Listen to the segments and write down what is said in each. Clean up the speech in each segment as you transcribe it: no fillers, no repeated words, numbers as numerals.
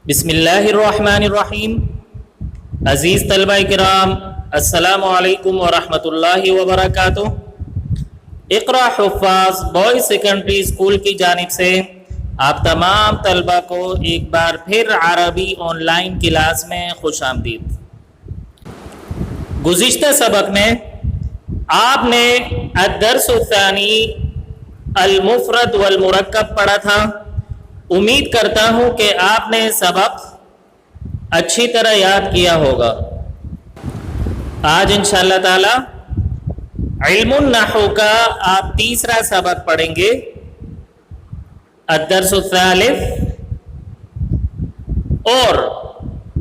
بسم اللہ الرحمن الرحیم۔ عزیز طلبہ کرام، السلام علیکم ورحمۃ اللہ وبرکاتہ۔ اقرا حفاظ بوائز سیکنڈری اسکول کی جانب سے آپ تمام طلبہ کو ایک بار پھر عربی آن لائن کلاس میں خوش آمدید۔ گزشتہ سبق میں آپ نے الدرس الثانی المفرد والمرکب پڑھا تھا۔ امید کرتا ہوں کہ آپ نے سبق اچھی طرح یاد کیا ہوگا۔ آج انشاءاللہ تعالی علم النحو کا آپ تیسرا سبق پڑھیں گے، الدرس الثالث، اور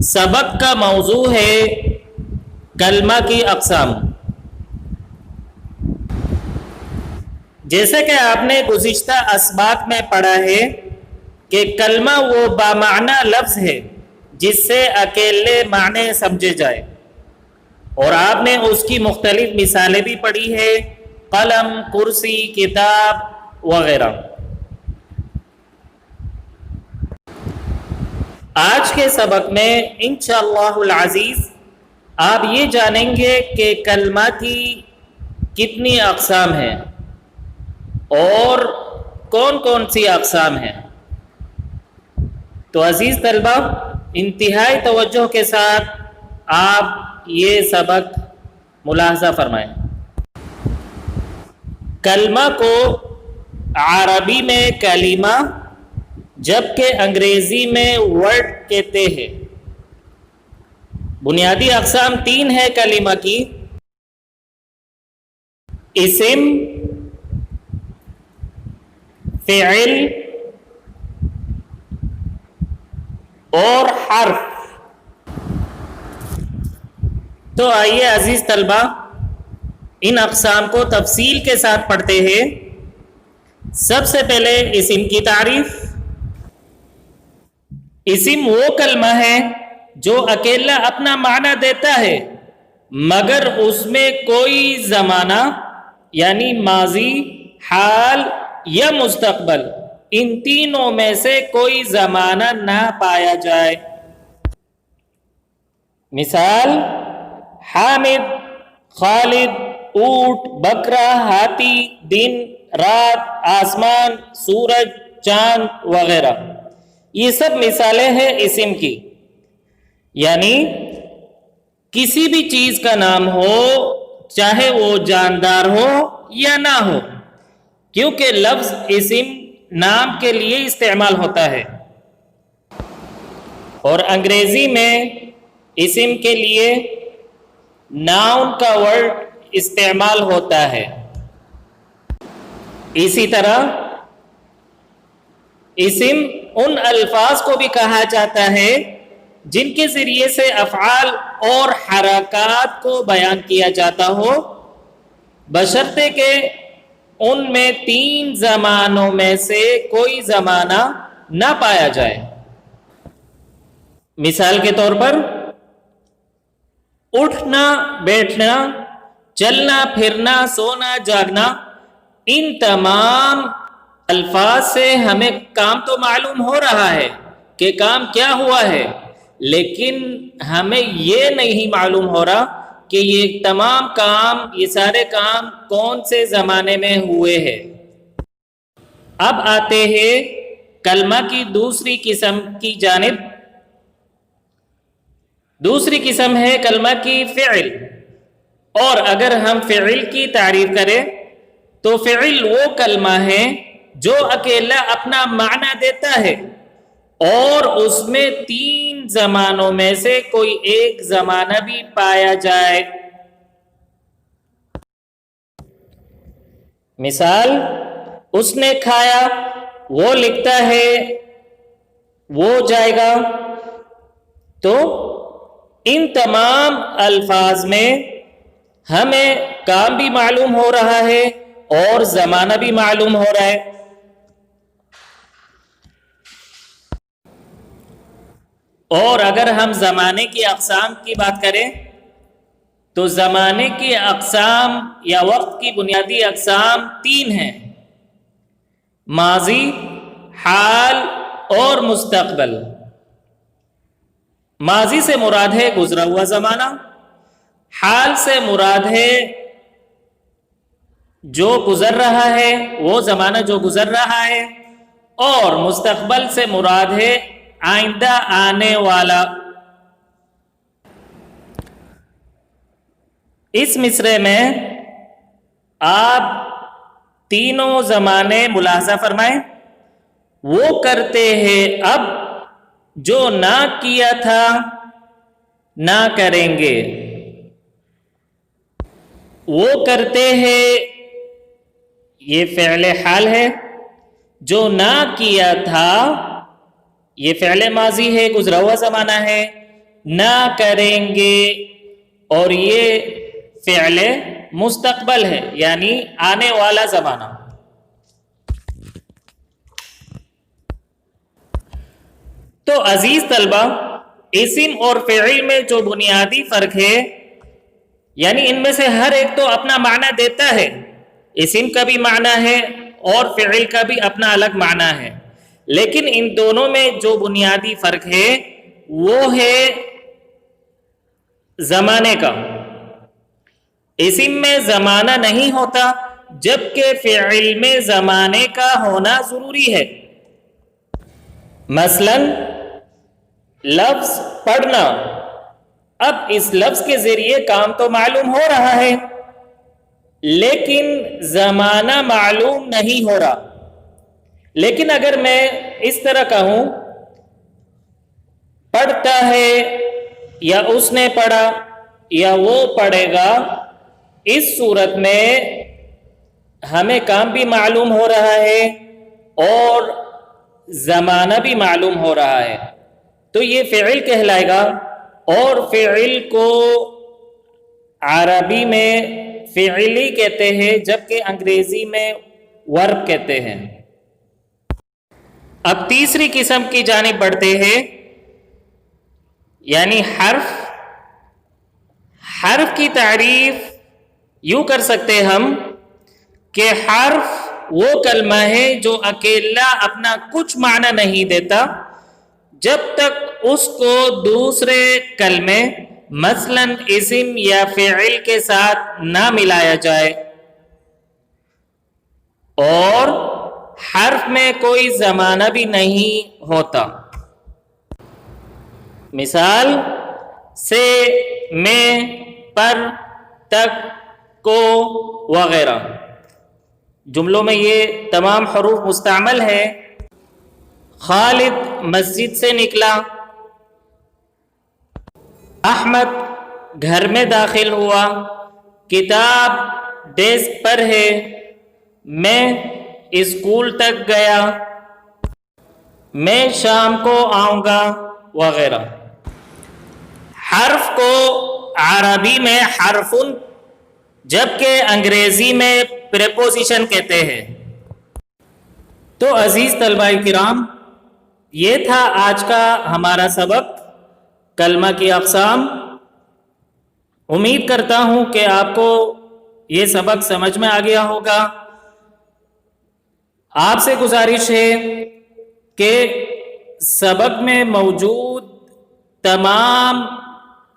سبق کا موضوع ہے کلمہ کی اقسام۔ جیسے کہ آپ نے گزشتہ اسباق میں پڑھا ہے کہ کلمہ وہ بامعنی لفظ ہے جس سے اکیلے معنی سمجھے جائے، اور آپ نے اس کی مختلف مثالیں بھی پڑھی ہے، قلم، کرسی، کتاب وغیرہ۔ آج کے سبق میں انشاءاللہ العزیز آپ یہ جانیں گے کہ کلمہ کی کتنی اقسام ہیں اور کون کون سی اقسام ہیں۔ تو عزیز طلبہ، انتہائی توجہ کے ساتھ آپ یہ سبق ملاحظہ فرمائیں۔ کلمہ کو عربی میں کلمہ جبکہ انگریزی میں ورڈ کہتے ہیں۔ بنیادی اقسام تین ہے کلمہ کی: اسم، فعل اور حرف۔ تو آئیے عزیز طلبہ ان اقسام کو تفصیل کے ساتھ پڑھتے ہیں۔ سب سے پہلے اسم کی تعریف۔ اسم وہ کلمہ ہے جو اکیلا اپنا معنی دیتا ہے مگر اس میں کوئی زمانہ یعنی ماضی، حال یا مستقبل، ان تینوں میں سے کوئی زمانہ نہ پایا جائے۔ مثال: حامد، خالد، اونٹ، بکرا، ہاتھی، دن، رات، آسمان، سورج، چاند وغیرہ۔ یہ سب مثالیں ہیں اسم کی، یعنی کسی بھی چیز کا نام ہو، چاہے وہ جاندار ہو یا نہ ہو، کیونکہ لفظ اسم نام کے لیے استعمال ہوتا ہے، اور انگریزی میں اسم کے لیے ناؤن کا ورڈ استعمال ہوتا ہے۔ اسی طرح اسم ان الفاظ کو بھی کہا جاتا ہے جن کے ذریعے سے افعال اور حرکات کو بیان کیا جاتا ہو، بشرطے کہ ان میں تین زمانوں میں سے کوئی زمانہ نہ پایا جائے۔ مثال کے طور پر اٹھنا، بیٹھنا، چلنا پھرنا، سونا جاگنا، ان تمام الفاظ سے ہمیں کام تو معلوم ہو رہا ہے کہ کام کیا ہوا ہے، لیکن ہمیں یہ نہیں معلوم ہو رہا کہ یہ تمام کام، یہ سارے کام کون سے زمانے میں ہوئے ہیں۔ اب آتے ہیں کلمہ کی دوسری قسم کی جانب۔ دوسری قسم ہے کلمہ کی فعل، اور اگر ہم فعل کی تعریف کریں تو فعل وہ کلمہ ہے جو اکیلا اپنا معنی دیتا ہے اور اس میں تین زمانوں میں سے کوئی ایک زمانہ بھی پایا جائے۔ مثال: اس نے کھایا، وہ لکھتا ہے، وہ جائے گا۔ تو ان تمام الفاظ میں ہمیں کام بھی معلوم ہو رہا ہے اور زمانہ بھی معلوم ہو رہا ہے۔ اور اگر ہم زمانے کی اقسام کی بات کریں تو زمانے کی اقسام یا وقت کی بنیادی اقسام تین ہیں: ماضی، حال اور مستقبل۔ ماضی سے مراد ہے گزرا ہوا زمانہ، حال سے مراد ہے جو گزر رہا ہے، وہ زمانہ جو گزر رہا ہے، اور مستقبل سے مراد ہے آئندہ آنے والا۔ اس مصرعے میں آپ تینوں زمانے ملاحظہ فرمائیں۔ وہ کرتے ہیں اب جو نہ کیا تھا نہ کریں گے۔ وہ کرتے ہیں یہ فعل حال ہے، جو نہ کیا تھا یہ فعل ماضی ہے، گزرا ہوا زمانہ ہے، نہ کریں گے اور یہ فعل مستقبل ہے یعنی آنے والا زمانہ۔ تو عزیز طلبہ، اسم اور فعل میں جو بنیادی فرق ہے، یعنی ان میں سے ہر ایک تو اپنا معنی دیتا ہے، اسم کا بھی معنی ہے اور فعل کا بھی اپنا الگ معنی ہے، لیکن ان دونوں میں جو بنیادی فرق ہے وہ ہے زمانے کا۔ اسم میں زمانہ نہیں ہوتا، جبکہ فعل میں زمانے کا ہونا ضروری ہے۔ مثلا لفظ پڑھنا، اب اس لفظ کے ذریعے کام تو معلوم ہو رہا ہے لیکن زمانہ معلوم نہیں ہو رہا۔ لیکن اگر میں اس طرح کہوں پڑھتا ہے یا اس نے پڑھا یا وہ پڑھے گا، اس صورت میں ہمیں کام بھی معلوم ہو رہا ہے اور زمانہ بھی معلوم ہو رہا ہے، تو یہ فعل کہلائے گا، اور فعل کو عربی میں فعلی کہتے ہیں جبکہ انگریزی میں ورب کہتے ہیں۔ اب تیسری قسم کی جانب بڑھتے ہیں، یعنی حرف کی تعریف یوں کر سکتے ہم کہ حرف وہ کلمہ ہے جو اکیلا اپنا کچھ معنی نہیں دیتا جب تک اس کو دوسرے کلمے مثلا اسم یا فعل کے ساتھ نہ ملایا جائے، اور حرف میں کوئی زمانہ بھی نہیں ہوتا۔ مثال سے، میں، پر، تک، کو وغیرہ جملوں میں یہ تمام حروف مستعمل ہے۔ خالد مسجد سے نکلا، احمد گھر میں داخل ہوا، کتاب ڈیسک پر ہے، میں اسکول تک گیا، میں شام کو آؤں گا وغیرہ۔ حرف کو عربی میں حرفن جبکہ انگریزی میں پریپوزیشن کہتے ہیں۔ تو عزیز طلبہ کرام، یہ تھا آج کا ہمارا سبق کلمہ کی اقسام۔ امید کرتا ہوں کہ آپ کو یہ سبق سمجھ میں آ گیا ہوگا۔ آپ سے گزارش ہے کہ سبق میں موجود تمام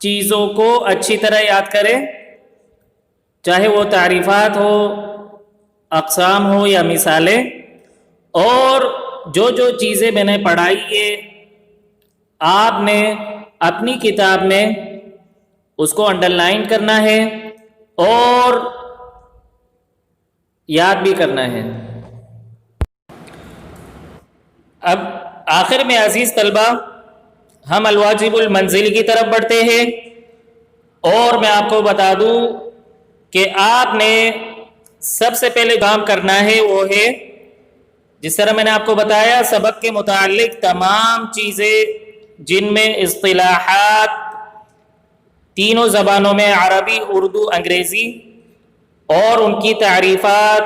چیزوں کو اچھی طرح یاد کریں، چاہے وہ تعریفات ہو، اقسام ہو یا مثالیں، اور جو جو چیزیں میں نے پڑھائی ہے آپ نے اپنی کتاب میں اس کو انڈر لائن کرنا ہے اور یاد بھی کرنا ہے۔ اب آخر میں عزیز طلبہ، ہم الواجب المنزلی کی طرف بڑھتے ہیں، اور میں آپ کو بتا دوں کہ آپ نے سب سے پہلے کام کرنا ہے وہ ہے، جس طرح میں نے آپ کو بتایا سبق کے متعلق تمام چیزیں جن میں اصطلاحات تینوں زبانوں میں عربی، اردو، انگریزی، اور ان کی تعریفات،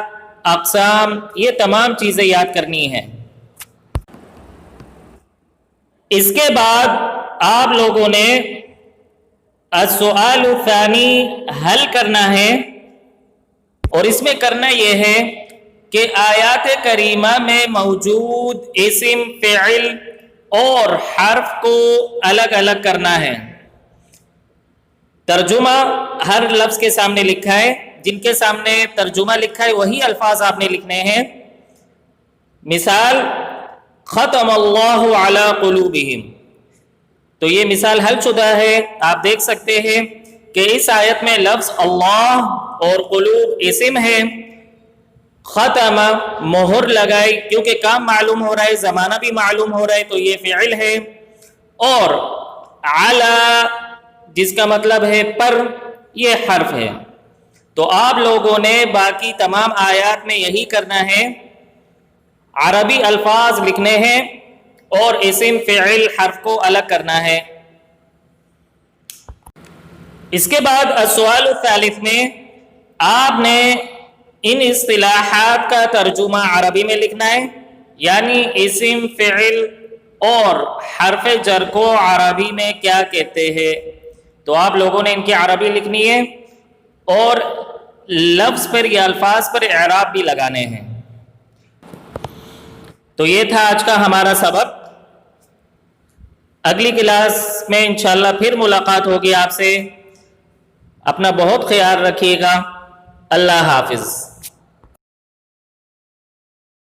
اقسام، یہ تمام چیزیں یاد کرنی ہیں۔ اس کے بعد آپ لوگوں نے السؤال الثانی حل کرنا ہے، اور اس میں کرنا یہ ہے کہ آیات کریمہ میں موجود اسم، فعل اور حرف کو الگ الگ کرنا ہے. ترجمہ ہر لفظ کے سامنے لکھا ہے، جن کے سامنے ترجمہ لکھا ہے وہی الفاظ آپ نے لکھنے ہیں. مثال ختم اللہ علی قلوبہم، تو یہ مثال حل شدہ ہے. آپ دیکھ سکتے ہیں کہ اس آیت میں لفظ اللہ اور قلوب اسم ہے، ختم مہر لگائی کیونکہ کام معلوم ہو رہا ہے، زمانہ بھی معلوم ہو رہا ہے تو یہ فعل ہے. اور علی جس کا مطلب ہے پر، یہ حرف ہے. تو آپ لوگوں نے باقی تمام آیات میں یہی کرنا ہے، عربی الفاظ لکھنے ہیں اور اسم فعل حرف کو الگ کرنا ہے. اس کے بعد السؤال الثالث میں آپ نے ان اصطلاحات کا ترجمہ عربی میں لکھنا ہے، یعنی اسم فعل اور حرف جر کو عربی میں کیا کہتے ہیں. تو آپ لوگوں نے ان کی عربی لکھنی ہے اور لفظ پر یا الفاظ پر اعراب بھی لگانے ہیں. تو یہ تھا آج کا ہمارا سبق. اگلی کلاس میں انشاءاللہ پھر ملاقات ہوگی آپ سے. اپنا بہت خیال رکھیے گا. اللہ حافظ.